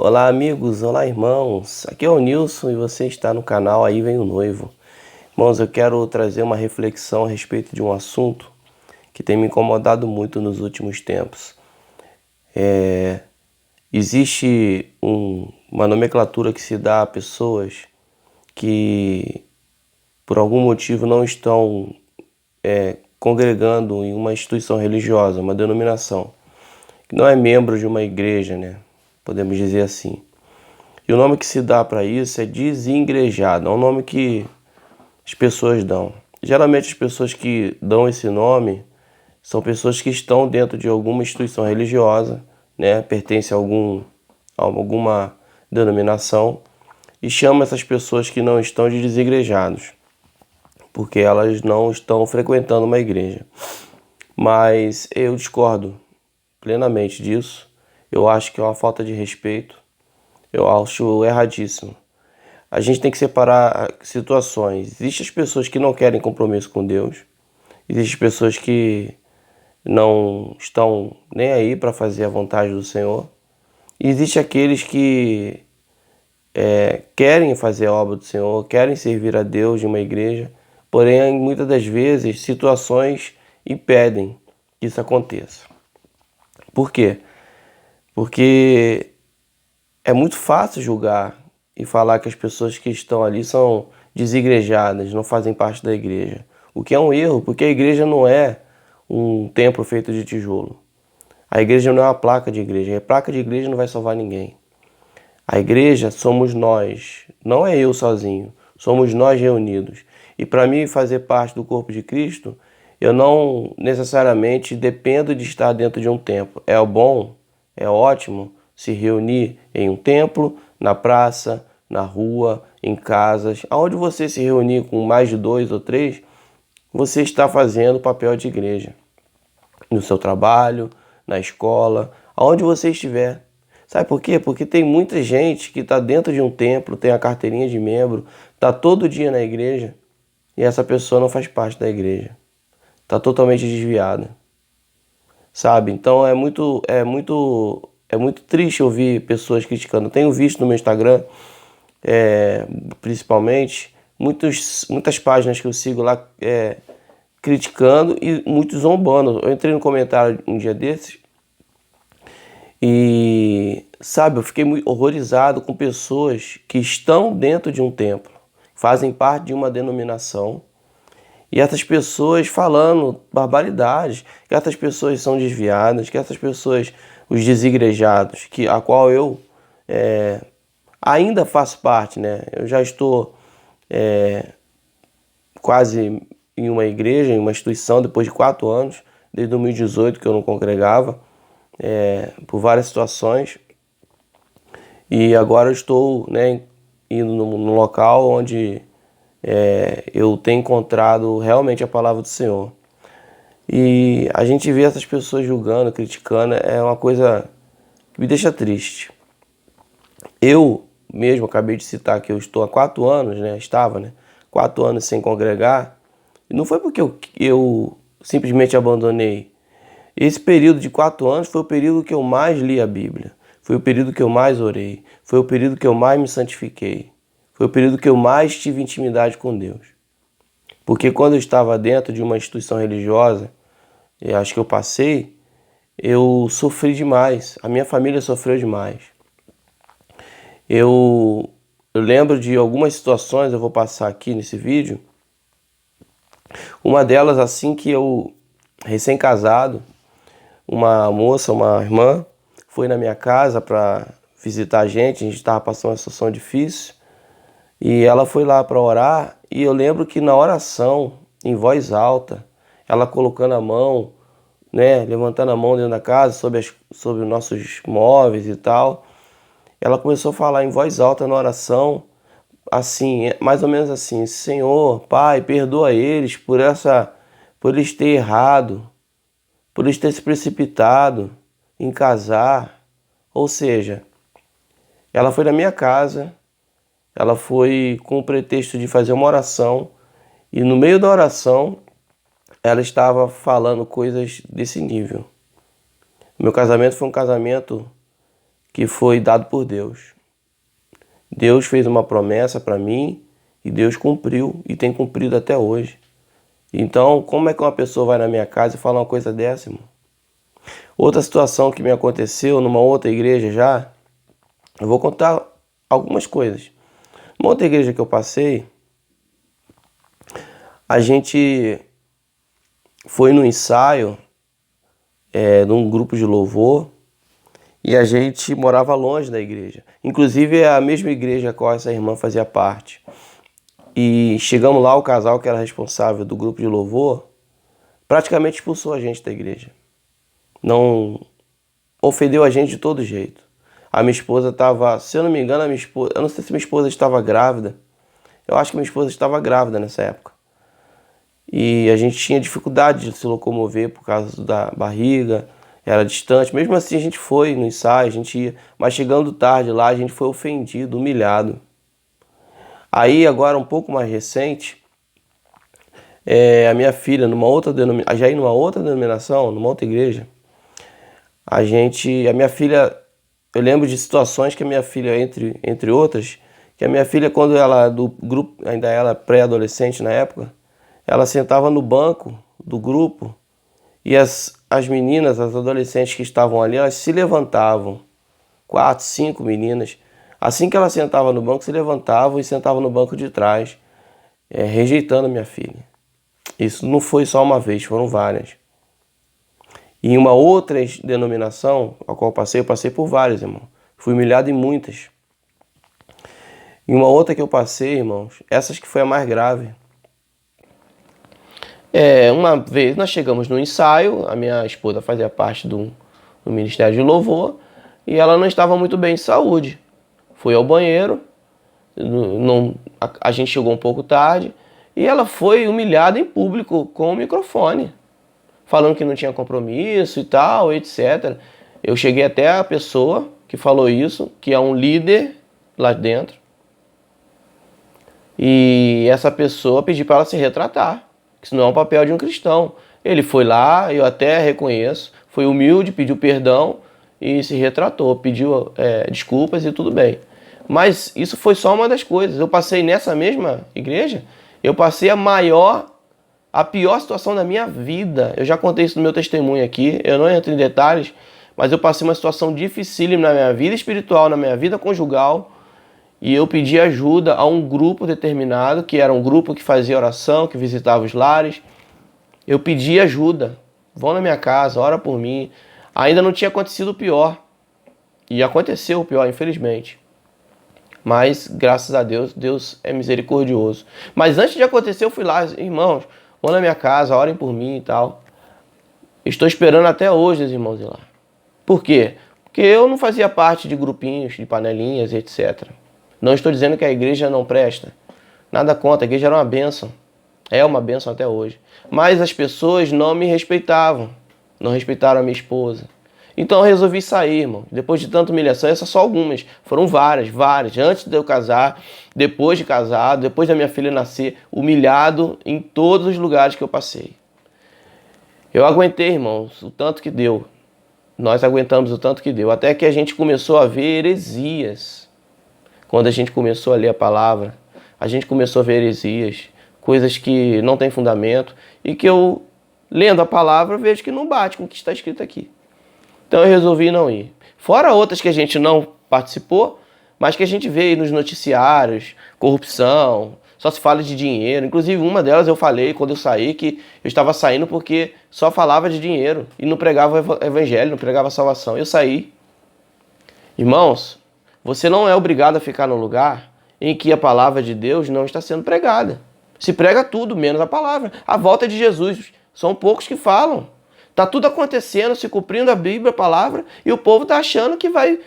Olá amigos, olá irmãos, aqui é o Nilson e você está no canal Aí Vem o Noivo. Irmãos, eu quero trazer uma reflexão a respeito de um assunto que tem me incomodado muito nos últimos tempos. Existe uma nomenclatura que se dá a pessoas que por algum motivo não estão congregando em uma instituição religiosa, uma denominação, que não é membro de uma igreja, né? Podemos dizer assim. E o nome que se dá para isso é desengrejado, é um nome que as pessoas dão. Geralmente as pessoas que dão esse nome são pessoas que estão dentro de alguma instituição religiosa, né, pertence a alguma denominação e chama essas pessoas que não estão de desigrejados, porque elas não estão frequentando uma igreja. Mas eu discordo plenamente disso. Eu acho que é uma falta de respeito. Eu acho erradíssimo. A gente tem que separar situações. Existem as pessoas que não querem compromisso com Deus. Existem pessoas que não estão nem aí para fazer a vontade do Senhor. E existem aqueles que querem fazer a obra do Senhor, querem servir a Deus de uma igreja, porém, muitas das vezes, situações impedem que isso aconteça. Por quê? Porque é muito fácil julgar e falar que as pessoas que estão ali são desigrejadas, não fazem parte da igreja. O que é um erro, porque a igreja não é um templo feito de tijolo. A igreja não é uma placa de igreja. A placa de igreja não vai salvar ninguém. A igreja somos nós, não é eu sozinho, somos nós reunidos. E para mim fazer parte do corpo de Cristo, eu não necessariamente dependo de estar dentro de um templo. É bom, é ótimo se reunir em um templo, na praça, na rua, em casas. Aonde você se reunir com mais de 2 ou 3, você está fazendo o papel de igreja. No seu trabalho, na escola, aonde você estiver. Sabe por quê? Porque tem muita gente que está dentro de um templo, tem a carteirinha de membro, está todo dia na igreja e essa pessoa não faz parte da igreja. Está totalmente desviada. Sabe? Então é muito triste ouvir pessoas criticando. Eu tenho visto no meu Instagram, principalmente, muitas páginas que eu sigo lá criticando e muitos zombando. Eu entrei no comentário um dia desses e, sabe, eu fiquei muito horrorizado com pessoas que estão dentro de um templo, fazem parte de uma denominação, e essas pessoas falando barbaridades, que essas pessoas são desviadas, que essas pessoas, os desigrejados, a qual eu ainda faço parte, né? Eu já estou quase em uma igreja, em uma instituição, depois de 4 anos, desde 2018 que eu não congregava, por várias situações. E agora eu estou, né, indo no local onde eu tenho encontrado realmente a palavra do Senhor. E a gente vê essas pessoas julgando, criticando, é uma coisa que me deixa triste. Eu mesmo acabei de citar que eu estou há 4 anos, né, estava, né, 4 anos sem congregar, e não foi porque eu simplesmente abandonei. Esse período de 4 anos foi o período que eu mais li a Bíblia, foi o período que eu mais orei, foi o período que eu mais me santifiquei, foi o período que eu mais tive intimidade com Deus. Porque quando eu estava dentro de uma instituição religiosa, eu acho que eu sofri demais, a minha família sofreu demais. Eu lembro de algumas situações, eu vou passar aqui nesse vídeo. Uma delas, assim que eu, recém-casado, uma moça, uma irmã, foi na minha casa para visitar a gente estava passando uma situação difícil, e ela foi lá para orar, e eu lembro que na oração, em voz alta, ela colocando a mão, né, levantando a mão dentro da casa, sobre os nossos móveis e tal, ela começou a falar em voz alta na oração, assim, mais ou menos assim: Senhor, Pai, perdoa eles por eles terem errado, por eles terem se precipitado em casar. Ou seja, ela foi na minha casa, ela foi com o pretexto de fazer uma oração, e no meio da oração ela estava falando coisas desse nível. Meu casamento foi um casamento que foi dado por Deus. Deus fez uma promessa para mim e Deus cumpriu e tem cumprido até hoje. Então, como é que uma pessoa vai na minha casa e fala uma coisa dessa, irmão? Outra situação que me aconteceu numa outra igreja já, eu vou contar algumas coisas. Numa outra igreja que eu passei, a gente foi no ensaio de um grupo de louvor e a gente morava longe da igreja. Inclusive é a mesma igreja a qual essa irmã fazia parte. E chegamos lá, o casal que era responsável do grupo de louvor praticamente expulsou a gente da igreja. Não ofendeu a gente de todo jeito. A minha esposa estava, se eu não me engano, eu não sei se minha esposa estava grávida. Eu acho que minha esposa estava grávida nessa época. E a gente tinha dificuldade de se locomover por causa da barriga, era distante. Mesmo assim a gente foi no ensaio, a gente ia. Mas chegando tarde lá, a gente foi ofendido, humilhado. Aí agora um pouco mais recente, a minha filha, já numa outra denominação, numa outra igreja, a minha filha, eu lembro de situações que a minha filha, entre outras, que a minha filha, quando ela, do grupo, ainda era pré-adolescente na época, ela sentava no banco do grupo e as meninas, as adolescentes que estavam ali, elas se levantavam, 4, 5 meninas. Assim que ela sentava no banco, se levantavam e sentavam no banco de trás, rejeitando a minha filha. Isso não foi só uma vez, foram várias. E em uma outra denominação, a qual eu passei por várias, irmão. Fui humilhado em muitas. Em uma outra que eu passei, irmãos, essas que foi a mais grave. Uma vez nós chegamos no ensaio, a minha esposa fazia parte do Ministério de Louvor, e ela não estava muito bem de saúde. Foi ao banheiro, a gente chegou um pouco tarde, e ela foi humilhada em público com o microfone, falando que não tinha compromisso e tal, etc. Eu cheguei até a pessoa que falou isso, que é um líder lá dentro, e essa pessoa pediu para ela se retratar, que isso não é um papel de um cristão. Ele foi lá, eu até reconheço, foi humilde, pediu perdão e se retratou, pediu desculpas e tudo bem. Mas isso foi só uma das coisas. Eu passei nessa mesma igreja, eu passei a pior situação da minha vida. Eu já contei isso no meu testemunho aqui, eu não entro em detalhes, mas eu passei uma situação dificílima na minha vida espiritual, na minha vida conjugal, e eu pedi ajuda a um grupo determinado, que era um grupo que fazia oração, que visitava os lares. Eu pedi ajuda, vão na minha casa, ora por mim. Ainda não tinha acontecido o pior, e aconteceu o pior, infelizmente. Mas, graças a Deus, Deus é misericordioso. Mas antes de acontecer, eu fui lá, irmãos, vão na minha casa, orem por mim e tal. Estou esperando até hoje os irmãos ir lá. Por quê? Porque eu não fazia parte de grupinhos, de panelinhas, etc. Não estou dizendo que a igreja não presta. Nada contra, a igreja era uma bênção. É uma bênção até hoje. Mas as pessoas não me respeitavam. Não respeitaram a minha esposa. Então eu resolvi sair, irmão. Depois de tanta humilhação, essas só algumas. Foram várias. Antes de eu casar, depois de casado, depois da minha filha nascer, humilhado em todos os lugares que eu passei. Eu aguentei, irmãos, o tanto que deu. Nós aguentamos o tanto que deu. Até que a gente começou a ver heresias. Quando a gente começou a ler a palavra, a gente começou a ver heresias. Coisas que não têm fundamento. E que eu, lendo a palavra, vejo que não bate com o que está escrito aqui. Então eu resolvi não ir. Fora outras que a gente não participou, mas que a gente vê aí nos noticiários, corrupção, só se fala de dinheiro. Inclusive uma delas eu falei quando eu saí que eu estava saindo porque só falava de dinheiro e não pregava o evangelho, não pregava a salvação. Eu saí. Irmãos, você não é obrigado a ficar no lugar em que a palavra de Deus não está sendo pregada. Se prega tudo, menos a palavra. A volta de Jesus. São poucos que falam. Tá tudo acontecendo, se cumprindo a Bíblia, a palavra, e o povo tá achando que vai,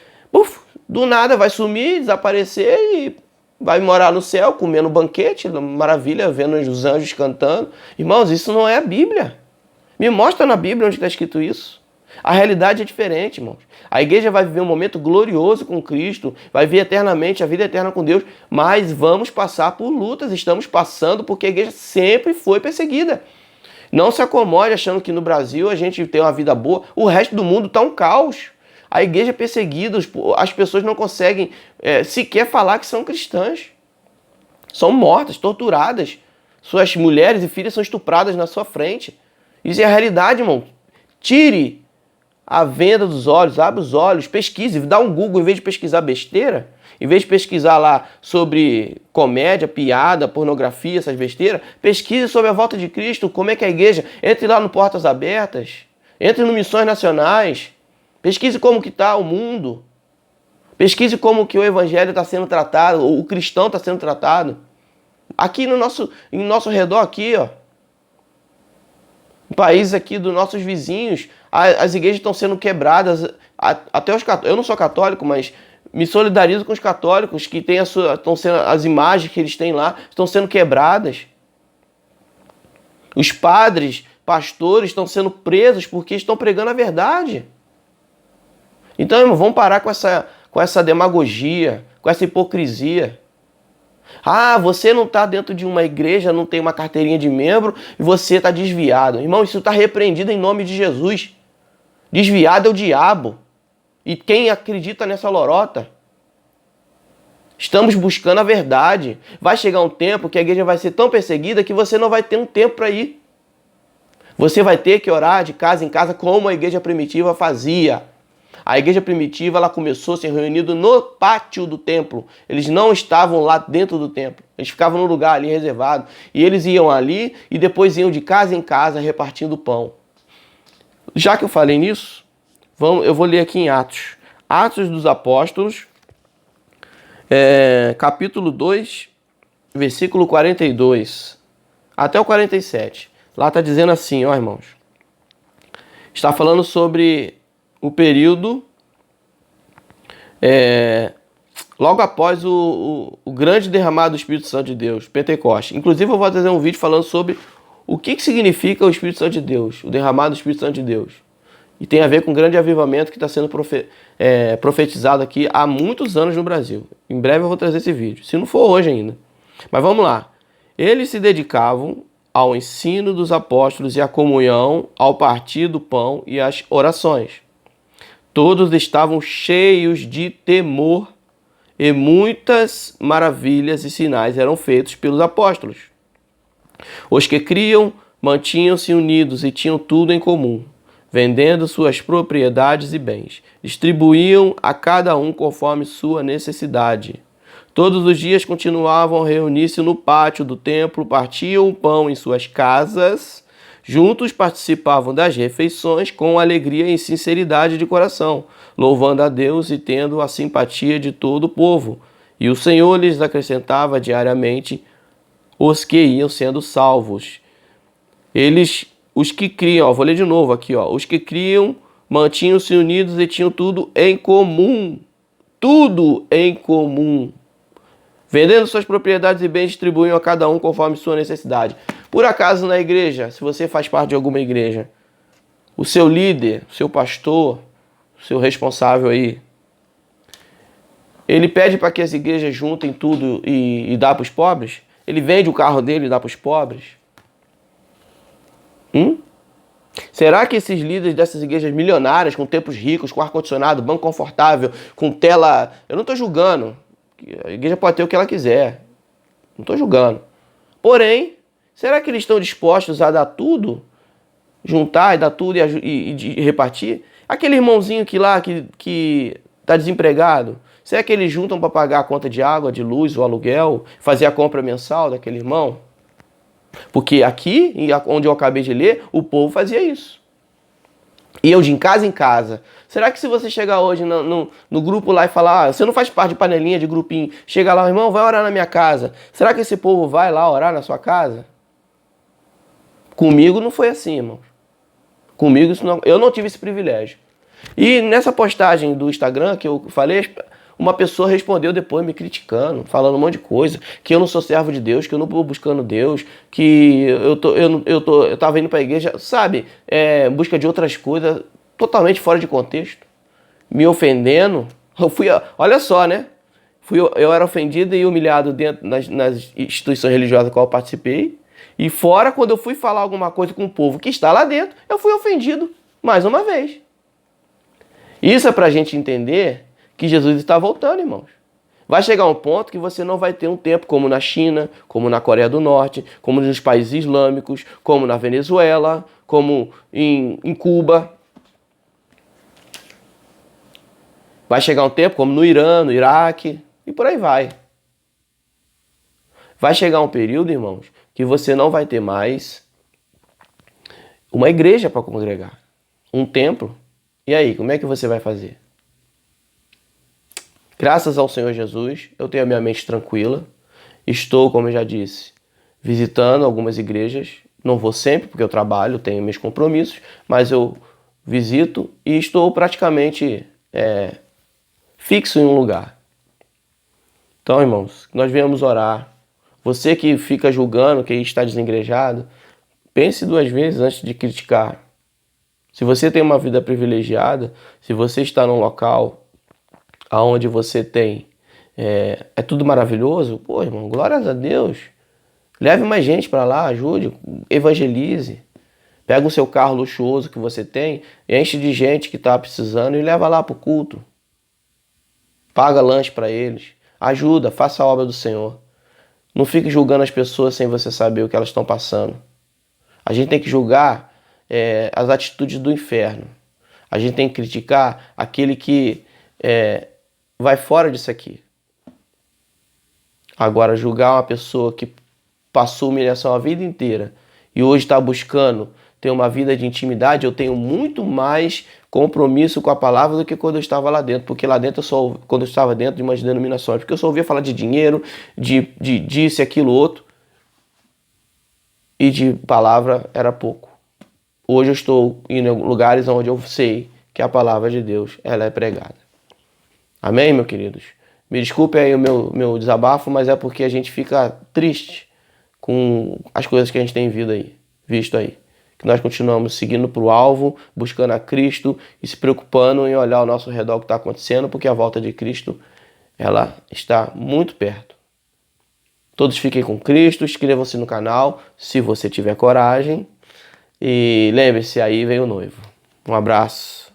do nada, vai sumir, desaparecer e vai morar no céu, comendo banquete, maravilha, vendo os anjos cantando. Irmãos, isso não é a Bíblia. Me mostra na Bíblia onde está escrito isso. A realidade é diferente, irmãos. A igreja vai viver um momento glorioso com Cristo, vai viver eternamente a vida eterna com Deus, mas vamos passar por lutas, estamos passando porque a igreja sempre foi perseguida. Não se acomode achando que no Brasil a gente tem uma vida boa. O resto do mundo está um caos. A igreja é perseguida, as pessoas não conseguem sequer falar que são cristãs. São mortas, torturadas. Suas mulheres e filhas são estupradas na sua frente. Isso é a realidade, irmão. Tire a venda dos olhos, abre os olhos, pesquise, dá um Google em vez de pesquisar besteira, em vez de pesquisar lá sobre comédia, piada, pornografia, essas besteiras, pesquise sobre a volta de Cristo, como é que é a igreja. Entre lá no Portas Abertas, entre no Missões Nacionais, pesquise como que está o mundo, pesquise como que o evangelho está sendo tratado, o cristão está sendo tratado. Aqui em nosso redor, aqui, ó, em países aqui dos nossos vizinhos, as igrejas estão sendo quebradas, até os católicos. Eu não sou católico, mas me solidarizo com os católicos que têm as imagens que eles têm lá estão sendo quebradas. Os padres, pastores estão sendo presos porque estão pregando a verdade. Então, irmão, vamos parar com essa demagogia, com essa hipocrisia. Ah, você não está dentro de uma igreja, não tem uma carteirinha de membro e você está desviado. Irmão, isso está repreendido em nome de Jesus. Desviado é o diabo. E quem acredita nessa lorota? Estamos buscando a verdade. Vai chegar um tempo que a igreja vai ser tão perseguida que você não vai ter um tempo para ir. Você vai ter que orar de casa em casa como a igreja primitiva fazia. A igreja primitiva ela começou se reunindo no pátio do templo. Eles não estavam lá dentro do templo. Eles ficavam no lugar ali reservado. E eles iam ali e depois iam de casa em casa repartindo pão. Já que eu falei nisso, eu vou ler aqui em Atos. Atos dos Apóstolos, capítulo 2, versículo 42 até o 47. Lá está dizendo assim, ó irmãos. Está falando sobre o período logo após o grande derramado do Espírito Santo de Deus, Pentecoste. Inclusive eu vou fazer um vídeo falando sobre o que significa o Espírito Santo de Deus, o derramado do Espírito Santo de Deus. E tem a ver com o grande avivamento que está sendo profetizado aqui há muitos anos no Brasil. Em breve eu vou trazer esse vídeo, se não for hoje ainda. Mas vamos lá. Eles se dedicavam ao ensino dos apóstolos e à comunhão, ao partir do pão e às orações. Todos estavam cheios de temor e muitas maravilhas e sinais eram feitos pelos apóstolos. Os que criam mantinham-se unidos e tinham tudo em comum, vendendo suas propriedades e bens. Distribuíam a cada um conforme sua necessidade. Todos os dias continuavam a reunir-se no pátio do templo, partiam o pão em suas casas. Juntos participavam das refeições com alegria e sinceridade de coração, louvando a Deus e tendo a simpatia de todo o povo. E o Senhor lhes acrescentava diariamente os que iam sendo salvos. Os que criam, vou ler de novo aqui, os que criam mantinham-se unidos e tinham tudo em comum. Tudo em comum. Vendendo suas propriedades e bens, distribuíam a cada um conforme sua necessidade. Por acaso na igreja, se você faz parte de alguma igreja, o seu líder, o seu pastor, o seu responsável aí, ele pede para que as igrejas juntem tudo e dá para os pobres? Ele vende o carro dele e dá para os pobres? Será que esses líderes dessas igrejas milionárias, com templos ricos, com ar-condicionado, banco confortável, com tela... Eu não estou julgando. A igreja pode ter o que ela quiser. Não estou julgando. Porém, será que eles estão dispostos a dar tudo? Juntar e dar tudo e repartir? Aquele irmãozinho que está desempregado, será que eles juntam para pagar a conta de água, de luz, o aluguel, fazer a compra mensal daquele irmão? Porque aqui, onde eu acabei de ler, o povo fazia isso. E eu de casa em casa. Será que se você chegar hoje no grupo lá e falar, você não faz parte de panelinha, de grupinho, chega lá, irmão, vai orar na minha casa. Será que esse povo vai lá orar na sua casa? Comigo não foi assim, irmão. Comigo eu não tive esse privilégio. E nessa postagem do Instagram que eu falei, uma pessoa respondeu depois me criticando, falando um monte de coisa, que eu não sou servo de Deus, que eu não estou buscando Deus, que eu tava indo para a igreja, sabe, em busca de outras coisas, totalmente fora de contexto, me ofendendo. Olha só, né? Eu era ofendido e humilhado dentro nas instituições religiosas a qual eu participei, e fora, quando eu fui falar alguma coisa com o povo que está lá dentro, eu fui ofendido mais uma vez. Isso é para a gente entender que Jesus está voltando, irmãos. Vai chegar um ponto que você não vai ter um tempo como na China, como na Coreia do Norte, como nos países islâmicos, como na Venezuela, como em Cuba. Vai chegar um tempo como no Irã, no Iraque e por aí vai. Vai chegar um período, irmãos, que você não vai ter mais uma igreja para congregar, um templo. E aí, como é que você vai fazer? Graças ao Senhor Jesus, eu tenho a minha mente tranquila. Estou, como eu já disse, visitando algumas igrejas. Não vou sempre, porque eu trabalho, tenho meus compromissos, mas eu visito e estou praticamente fixo em um lugar. Então, irmãos, nós viemos orar. Você que fica julgando que está desengrejado, pense duas vezes antes de criticar. Se você tem uma vida privilegiada, se você está num local onde você tem é tudo maravilhoso, pô, irmão, glórias a Deus. Leve mais gente para lá, ajude, evangelize. Pega o seu carro luxuoso que você tem, enche de gente que está precisando e leva lá para o culto. Paga lanche para eles. Ajuda, faça a obra do Senhor. Não fique julgando as pessoas sem você saber o que elas estão passando. A gente tem que julgar as atitudes do inferno. A gente tem que criticar aquele que vai fora disso aqui. Agora, julgar uma pessoa que passou humilhação a vida inteira e hoje está buscando ter uma vida de intimidade, eu tenho muito mais compromisso com a palavra do que quando eu estava lá dentro. Porque lá dentro, quando eu estava dentro de umas denominações, porque eu só ouvia falar de dinheiro, de disso, aquilo, outro, e de palavra era pouco. Hoje eu estou em lugares onde eu sei que a palavra de Deus ela é pregada. Amém, meus queridos? Me desculpe aí o meu desabafo, mas é porque a gente fica triste com as coisas que a gente tem visto aí. Que nós continuamos seguindo para o alvo, buscando a Cristo e se preocupando em olhar ao nosso redor o que está acontecendo, porque a volta de Cristo ela está muito perto. Todos fiquem com Cristo, inscrevam-se no canal, se você tiver coragem. E lembre-se, aí vem o noivo. Um abraço.